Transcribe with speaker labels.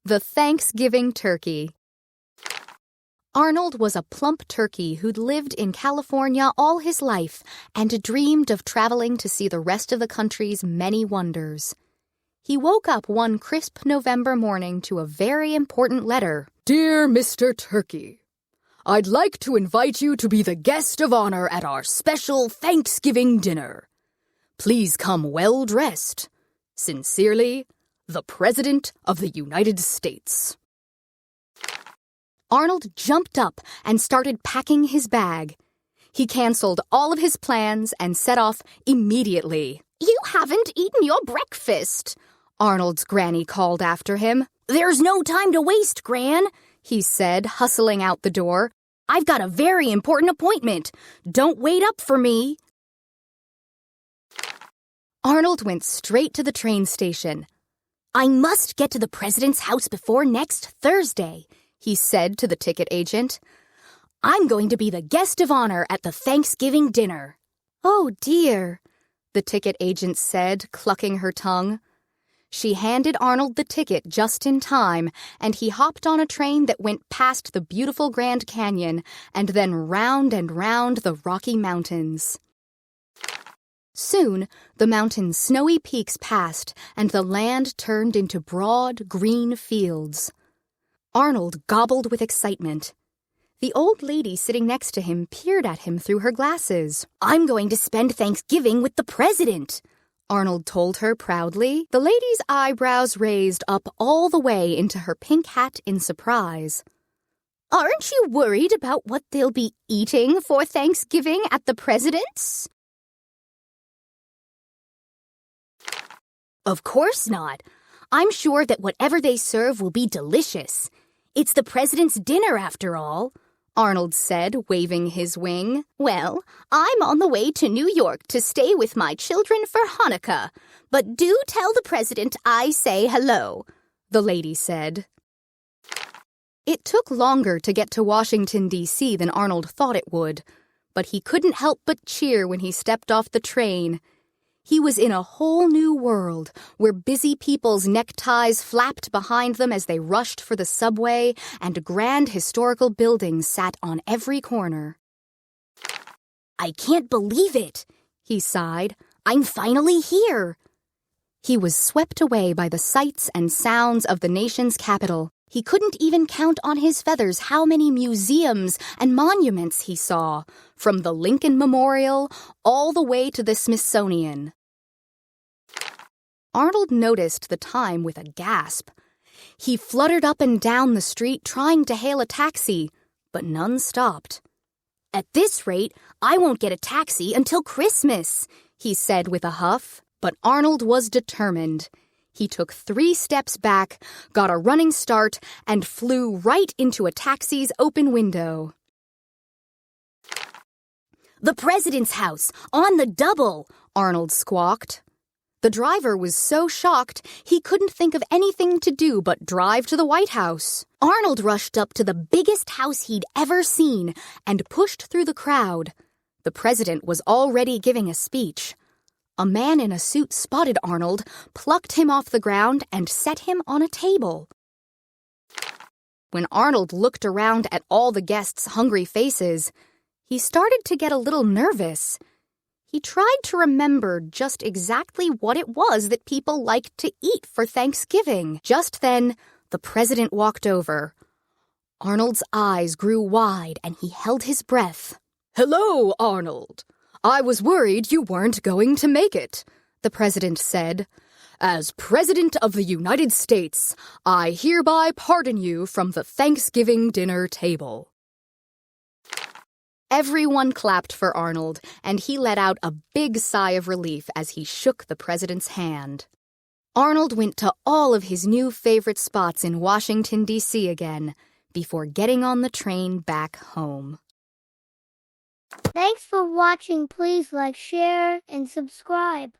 Speaker 1: The Thanksgiving Turkey. Arnold was a plump turkey who'd lived in California all his life and dreamed of traveling to see the rest of the country's many wonders. He woke up one crisp November morning to a very important letter.
Speaker 2: Dear Mr. Turkey, I'd like to invite you to be the guest of honor at our special Thanksgiving dinner. Please come well-dressed. Sincerely, the President of the United States.
Speaker 1: Arnold jumped up and started packing his bag. He canceled all of his plans and set off immediately.
Speaker 3: You haven't eaten your breakfast,
Speaker 1: Arnold's granny called after him.
Speaker 3: There's no time to waste, Gran,
Speaker 1: he said, hustling out the door.
Speaker 3: I've got a very important appointment. Don't wait up for me.
Speaker 1: Arnold went straight to the train station.
Speaker 3: I must get to the president's house before next Thursday,
Speaker 1: he said to the ticket agent.
Speaker 3: I'm going to be the guest of honor at the Thanksgiving dinner.
Speaker 1: Oh, dear, the ticket agent said, clucking her tongue. She handed Arnold the ticket just in time, and he hopped on a train that went past the beautiful Grand Canyon and then round and round the Rocky Mountains. Soon, the mountain's snowy peaks passed, and the land turned into broad, green fields. Arnold gobbled with excitement. The old lady sitting next to him peered at him through her glasses.
Speaker 3: I'm going to spend Thanksgiving with the president,
Speaker 1: Arnold told her proudly. The lady's eyebrows raised up all the way into her pink hat in surprise.
Speaker 3: Aren't you worried about what they'll be eating for Thanksgiving at the president's? Of course not. I'm sure that whatever they serve will be delicious. It's the president's dinner, after all,
Speaker 1: Arnold said, waving his wing.
Speaker 3: Well, I'm on the way to New York to stay with my children for Hanukkah. But do tell the president I say hello,
Speaker 1: the lady said. It took longer to get to Washington, D.C. than Arnold thought it would, but he couldn't help but cheer when he stepped off the train. He was in a whole new world where busy people's neckties flapped behind them as they rushed for the subway, and grand historical buildings sat on every corner.
Speaker 3: I can't believe it, he sighed. I'm finally here.
Speaker 1: He was swept away by the sights and sounds of the nation's capital. He couldn't even count on his feathers how many museums and monuments he saw, from the Lincoln Memorial all the way to the Smithsonian. Arnold noticed the time with a gasp. He fluttered up and down the street trying to hail a taxi, but none stopped.
Speaker 3: At this rate, I won't get a taxi until Christmas, he said with a huff.
Speaker 1: But Arnold was determined. He took 3 steps back, got a running start, and flew right into a taxi's open window.
Speaker 3: The president's house, on the double,
Speaker 1: Arnold squawked. The driver was so shocked he couldn't think of anything to do but drive to the White House.
Speaker 3: Arnold rushed up to the biggest house he'd ever seen and pushed through the crowd.
Speaker 1: The president was already giving a speech. A man in a suit spotted Arnold, plucked him off the ground, and set him on a table. When Arnold looked around at all the guests' hungry faces, he started to get a little nervous. He tried to remember just exactly what it was that people liked to eat for Thanksgiving. Just then, the president walked over. Arnold's eyes grew wide, and he held his breath.
Speaker 2: Hello, Arnold. I was worried you weren't going to make it, the president said. As President of the United States, I hereby pardon you from the Thanksgiving dinner table.
Speaker 1: Everyone clapped for Arnold, and he let out a big sigh of relief as he shook the president's hand. Arnold went to all of his new favorite spots in Washington, D.C. again, before getting on the train back home.
Speaker 4: Thanks for watching. Please like, share, and subscribe.